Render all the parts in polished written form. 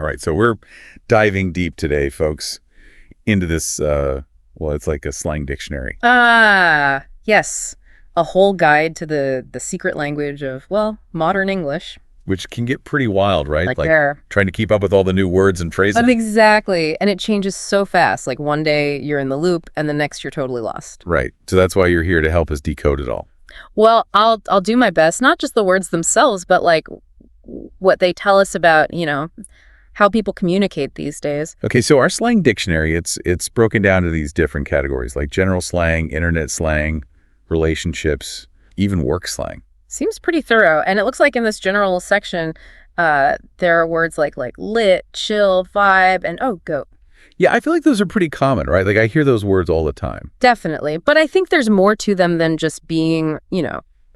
All right, so we're diving deep today, folks, into this, well, it's like a slang dictionary. Ah, yes. A whole guide to the secret language of, well, modern English. Which can get pretty wild, right? Like there. Trying to keep up with all the new words and phrases. Exactly. And it changes so fast. Like one day you're in the loop and the next you're totally lost. Right. So that's why you're here to help us decode it all. Well, I'll do my best, not just the words themselves, but like what they tell us about, how people communicate these days. Okay, so our slang dictionary, it's broken down to these different categories, like general slang, internet slang, relationships, even work slang. Seems pretty thorough. And it looks like in this general section, there are words like lit, chill, vibe, and goat. Yeah, I feel like those are pretty common, right? Like I hear those words all the time. Definitely. But I think there's more to them than just being,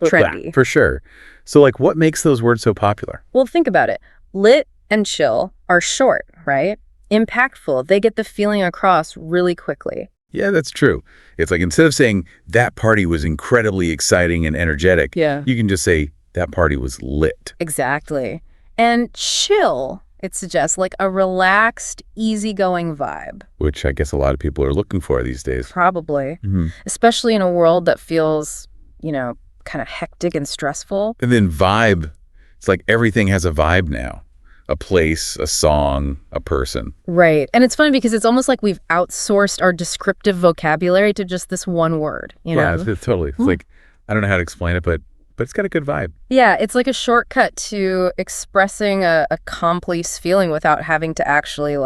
trendy. For sure. So like what makes those words so popular? Well, think about it. Lit and chill are short, right? Impactful. They get the feeling across really quickly. Yeah, that's true. It's like instead of saying that party was incredibly exciting and energetic, you can just say that party was lit. Exactly. And chill, it suggests like a relaxed, easygoing vibe. Which I guess a lot of people are looking for these days. Probably. Especially in a world that feels, kind of hectic and stressful. And then vibe, it's like everything has a vibe now. A place, a song, a person. Right. And it's funny because it's almost like we've outsourced our descriptive vocabulary to just this one word, Yeah, totally. It's like, I don't know how to explain it, but it's got a good vibe. Yeah, it's like a shortcut to expressing a complex feeling without having to actually,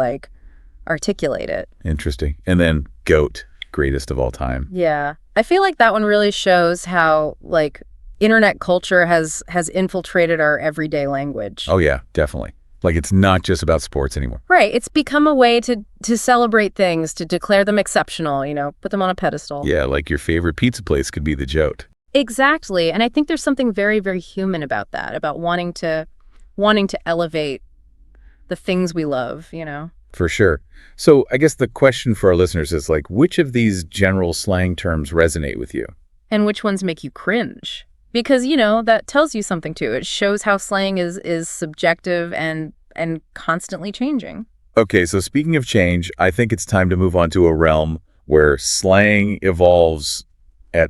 articulate it. Interesting. And then GOAT, greatest of all time. Yeah. I feel like that one really shows how, internet culture has infiltrated our everyday language. Oh, yeah, definitely. Like it's not just about sports anymore. Right. It's become a way to celebrate things, to declare them exceptional, put them on a pedestal. Yeah, like your favorite pizza place could be the joke. Exactly. And I think there's something very, very human about that, about wanting to elevate the things we love, For sure. So I guess the question for our listeners is which of these general slang terms resonate with you? And which ones make you cringe? Because, that tells you something too. It shows how slang is subjective and constantly changing. Okay, so speaking of change, I think it's time to move on to a realm where slang evolves at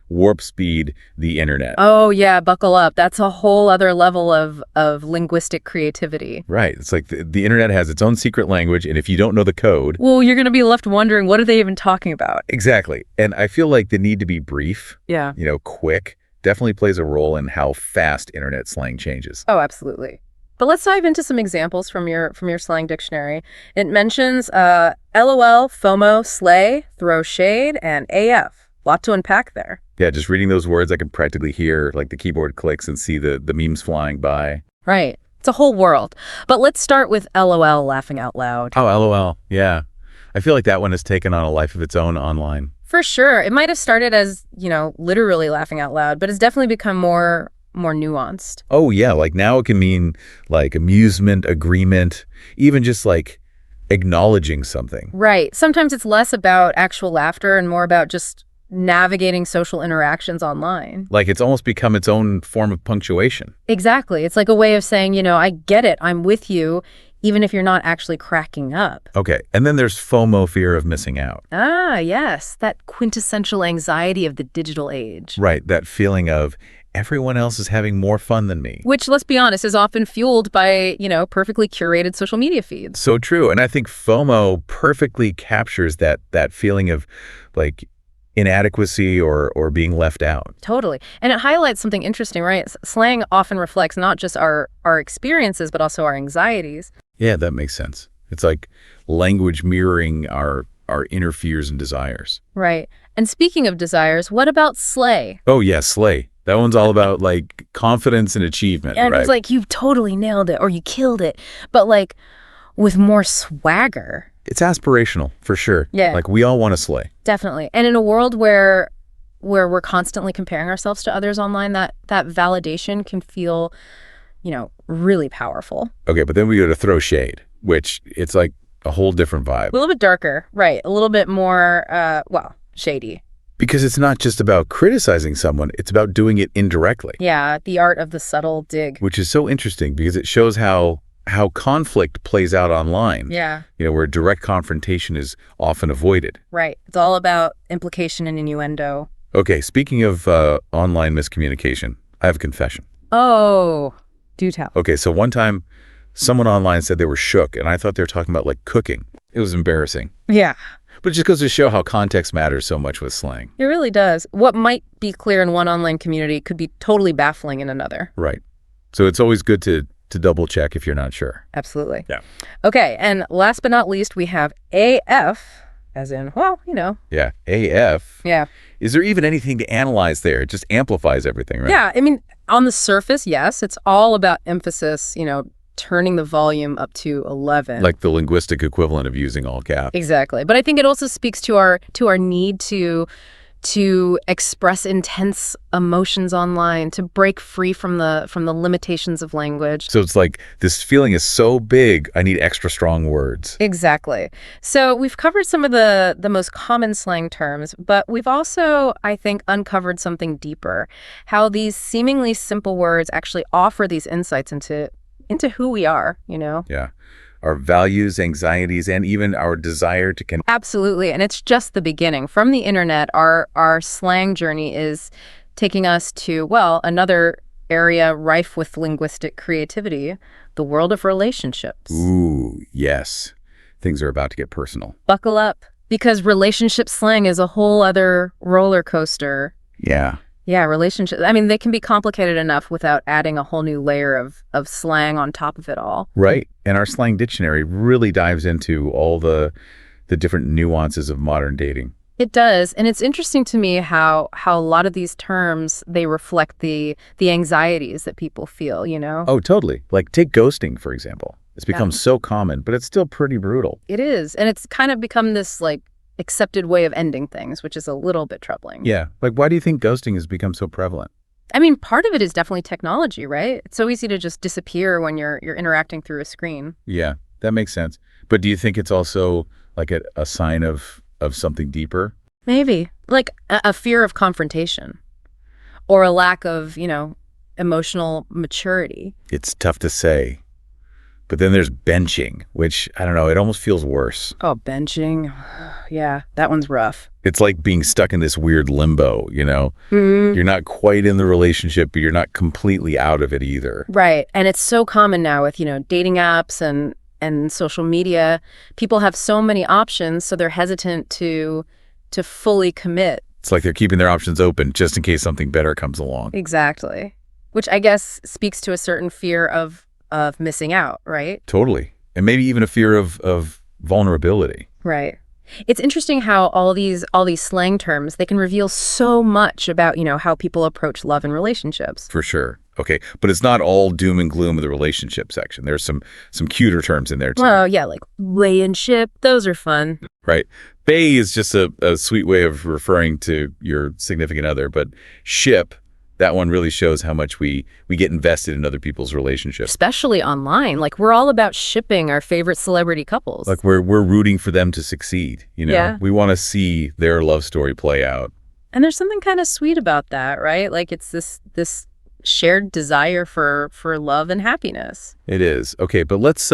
warp speed, the internet. Oh, yeah, buckle up. That's a whole other level of linguistic creativity. Right. It's like the internet has its own secret language, and if you don't know the code... Well, you're going to be left wondering, what are they even talking about? Exactly. And I feel like the need to be brief, yeah, quick, definitely plays a role in how fast internet slang changes. Oh, absolutely. But let's dive into some examples from your slang dictionary. It mentions LOL, FOMO, slay, throw shade, and AF. Lot to unpack there. Yeah, just reading those words, I can practically hear the keyboard clicks and see the memes flying by. Right. It's a whole world. But let's start with LOL, laughing out loud. Oh, LOL. Yeah. I feel like that one has taken on a life of its own online. For sure. It might have started as, literally laughing out loud, but it's definitely become more nuanced. Oh, yeah. Now it can mean amusement, agreement, even just acknowledging something. Right. Sometimes it's less about actual laughter and more about just navigating social interactions online. It's almost become its own form of punctuation. Exactly. It's like a way of saying, I get it. I'm with you, even if you're not actually cracking up. Okay. And then there's FOMO, fear of missing out. Ah, yes. That quintessential anxiety of the digital age. Right. That feeling of everyone else is having more fun than me. Which, let's be honest, is often fueled by, perfectly curated social media feeds. So true. And I think FOMO perfectly captures that feeling of inadequacy or being left out. Totally. And it highlights something interesting, right? Slang often reflects not just our experiences, but also our anxieties. Yeah, that makes sense. It's like language mirroring our inner fears and desires. Right. And speaking of desires, what about slay? Oh, yeah, slay. That one's all about confidence and achievement, and right? It's like you totally nailed it or you killed it, but with more swagger. It's aspirational, for sure. Yeah. We all want to slay. Definitely. And in a world where we're constantly comparing ourselves to others online, that validation can feel, really powerful. Okay, but then we go to throw shade, which it's a whole different vibe. A little bit darker, right. A little bit more, shady. Because it's not just about criticizing someone, it's about doing it indirectly. Yeah, the art of the subtle dig. Which is so interesting because it shows how how conflict plays out online. Yeah. Where direct confrontation is often avoided. Right. It's all about implication and innuendo. Okay, speaking of online miscommunication, I have a confession. Oh, do tell. Okay, so one time someone online said they were shook, and I thought they were talking about like cooking. It was embarrassing. Yeah. But it just goes to show how context matters so much with slang. It really does. What might be clear in one online community could be totally baffling in another. Right. So it's always good to double check if you're not sure. Absolutely. Yeah. Okay, and last but not least, we have AF, as in, well, Yeah, AF. Yeah. Is there even anything to analyze there? It just amplifies everything, right? Yeah, I mean, on the surface, yes, it's all about emphasis, turning the volume up to 11. Like the linguistic equivalent of using all caps. Exactly. But I think it also speaks to our need to express intense emotions online, to break free from the limitations of language. So it's like this feeling is so big, I need extra strong words. Exactly. So we've covered some of the most common slang terms, but we've also, I think, uncovered something deeper, how these seemingly simple words actually offer these insights into who we are, Yeah. Our values, anxieties, and even our desire to connect. Absolutely. And it's just the beginning. From the internet, our slang journey is taking us to, well, another area rife with linguistic creativity, the world of relationships. Ooh, yes. Things are about to get personal. Buckle up, because relationship slang is a whole other roller coaster. Yeah. Yeah, relationships. I mean, they can be complicated enough without adding a whole new layer of slang on top of it all. Right. And our slang dictionary really dives into all the different nuances of modern dating. It does. And it's interesting to me how a lot of these terms, they reflect the anxieties that people feel, Oh, totally. Like take ghosting, for example. It's become so common, but it's still pretty brutal. It is. And it's kind of become this accepted way of ending things, which is a little bit troubling. Yeah. Like, why do you think ghosting has become so prevalent? I mean, part of it is definitely technology, right? It's so easy to just disappear when you're interacting through a screen. Yeah, that makes sense. But do you think it's also like a sign of something deeper? Maybe. Like a fear of confrontation or a lack of, emotional maturity. It's tough to say. But then there's benching, which, I don't know, it almost feels worse. Oh, benching. Yeah, that one's rough. It's like being stuck in this weird limbo, Mm-hmm. You're not quite in the relationship, but you're not completely out of it either. Right. And it's so common now with, dating apps and social media. People have so many options, so they're hesitant to fully commit. It's like they're keeping their options open just in case something better comes along. Exactly. Which I guess speaks to a certain fear of missing out, right? Totally. And maybe even a fear of vulnerability. Right. It's interesting how all these slang terms, they can reveal so much about, how people approach love and relationships. For sure. Okay. But it's not all doom and gloom of the relationship section. There's some cuter terms in there too. Well, yeah, like lay and ship. Those are fun. Right. Bae is just a sweet way of referring to your significant other, but ship, that one really shows how much we get invested in other people's relationships. Especially online. Like, we're all about shipping our favorite celebrity couples. Like, we're rooting for them to succeed, Yeah. We want to see their love story play out. And there's something kind of sweet about that, right? Like, it's this shared desire for love and happiness. It is. Okay, but let's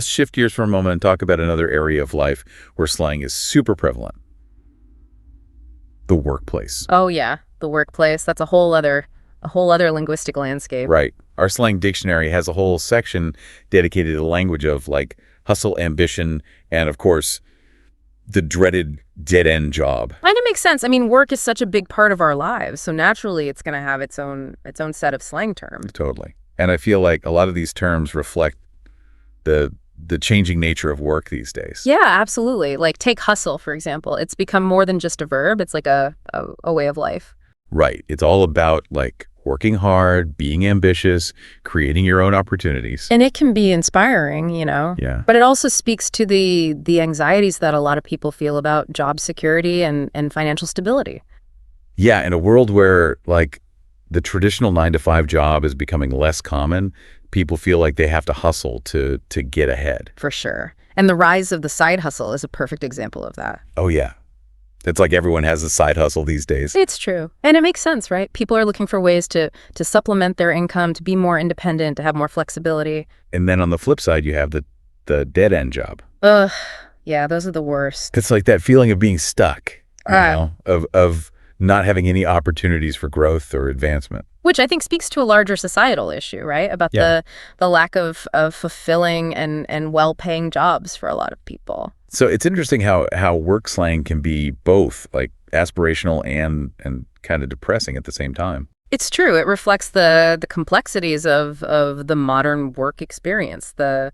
shift gears for a moment and talk about another area of life where slang is super prevalent. The workplace. Oh, yeah. The workplace. That's a whole other linguistic landscape. Right. Our slang dictionary has a whole section dedicated to the language of like hustle, ambition, and of course, the dreaded dead-end job. Kind of makes sense. I mean, work is such a big part of our lives, so naturally it's going to have its own set of slang terms. Totally. And I feel like a lot of these terms reflect the changing nature of work these days. Yeah, absolutely. Like take hustle, for example. It's become more than just a verb. It's like a way of life. Right. It's all about like working hard, being ambitious, creating your own opportunities. And it can be inspiring, Yeah. But it also speaks to the anxieties that a lot of people feel about job security and financial stability. Yeah. In a world where like the traditional 9-to-5 job is becoming less common, people feel like they have to hustle to get ahead. For sure. And the rise of the side hustle is a perfect example of that. Oh, yeah. It's like everyone has a side hustle these days. It's true. And it makes sense, right? People are looking for ways to supplement their income, to be more independent, to have more flexibility. And then on the flip side, you have the dead-end job. Ugh, yeah, those are the worst. It's like that feeling of being stuck, you know, of not having any opportunities for growth or advancement. Which I think speaks to a larger societal issue, right? About the lack of fulfilling and well-paying jobs for a lot of people. So it's interesting how work slang can be both like aspirational and kind of depressing at the same time. It's true. It reflects the complexities of the modern work experience, the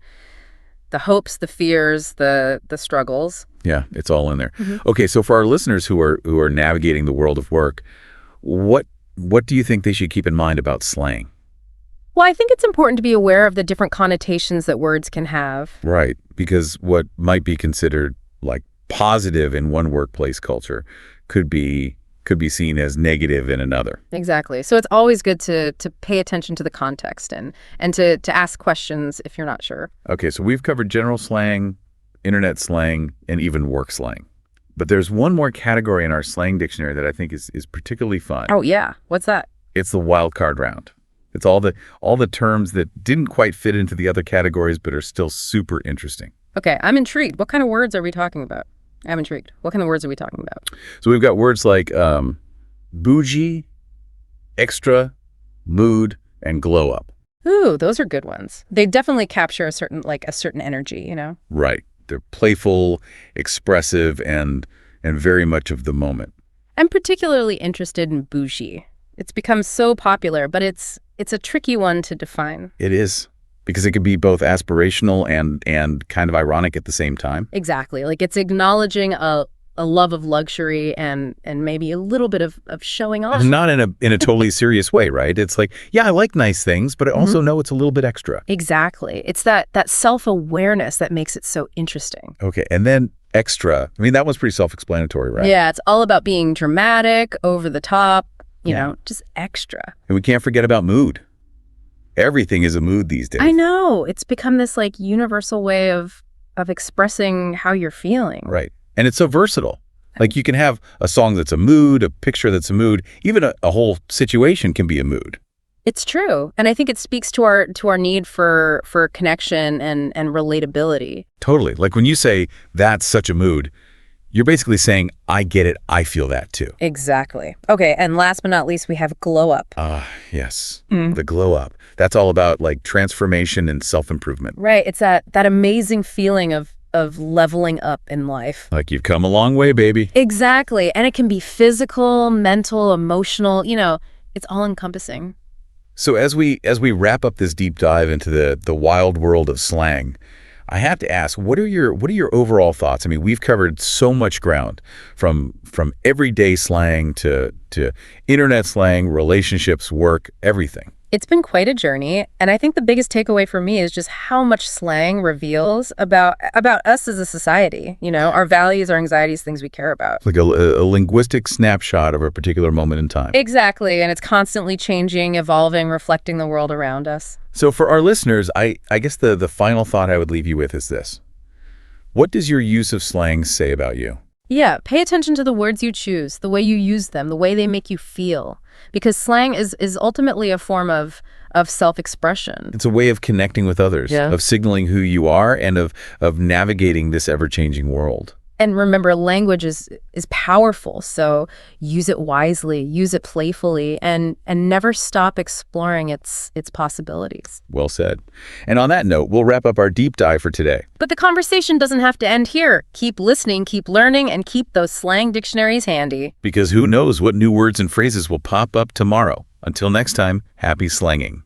hopes, the fears, the struggles. Yeah, it's all in there. Okay, so for our listeners who are navigating the world of work, what do you think they should keep in mind about slang? Well, I think it's important to be aware of the different connotations that words can have. Right, because what might be considered like positive in one workplace culture could be seen as negative in another. Exactly. So it's always good to pay attention to the context and to ask questions if you're not sure. Okay, so we've covered general slang, internet slang, and even work slang. But there's one more category in our slang dictionary that I think is particularly fun. Oh, yeah. What's that? It's the wild card round. It's all the terms that didn't quite fit into the other categories but are still super interesting. Okay, I'm intrigued. What kind of words are we talking about? I'm intrigued. What kind of words are we talking about? So we've got words like bougie, extra, mood, and glow up. Ooh, those are good ones. They definitely capture a certain energy, you know? Right. They're playful, expressive, and very much of the moment. I'm particularly interested in bougie. It's become so popular, but it's a tricky one to define. It is, because it can be both aspirational and kind of ironic at the same time. Exactly. Like it's acknowledging a love of luxury and maybe a little bit of showing off. Not in a totally serious way, right? It's like, yeah, I like nice things, but I also know it's a little bit extra. Exactly. It's that self-awareness that makes it so interesting. Okay, and then extra. I mean, that one's pretty self-explanatory, right? Yeah, it's all about being dramatic, over the top, you know, just extra. And we can't forget about mood. Everything is a mood these days. I know. It's become this like universal way of expressing how you're feeling. Right. And it's so versatile. Like you can have a song that's a mood, a picture that's a mood, even a whole situation can be a mood. It's true. And I think it speaks to our need for connection and relatability. Totally. Like when you say that's such a mood, you're basically saying, I get it, I feel that too. Exactly. Okay, and last but not least, we have glow up. Yes, the glow up. That's all about like transformation and self-improvement. Right. It's that amazing feeling of leveling up in life. Like you've come a long way, baby. Exactly. And it can be physical, mental, emotional, you know, it's all encompassing. So as we wrap up this deep dive into the wild world of slang, I have to ask, what are your overall thoughts? I mean, we've covered so much ground from everyday slang to internet slang, relationships, work, everything. It's been quite a journey, and I think the biggest takeaway for me is just how much slang reveals about us as a society, you know, our values, our anxieties, things we care about. Like a linguistic snapshot of a particular moment in time. Exactly, and it's constantly changing, evolving, reflecting the world around us. So for our listeners, I guess the final thought I would leave you with is this. What does your use of slang say about you? Yeah, pay attention to the words you choose, the way you use them, the way they make you feel. Because slang is ultimately a form of self-expression. It's a way of connecting with others, of signaling who you are, and of navigating this ever-changing world. And remember, language is powerful, so use it wisely, use it playfully, and never stop exploring its possibilities. Well said. And on that note, we'll wrap up our deep dive for today. But the conversation doesn't have to end here. Keep listening, keep learning, and keep those slang dictionaries handy. Because who knows what new words and phrases will pop up tomorrow. Until next time, happy slanging.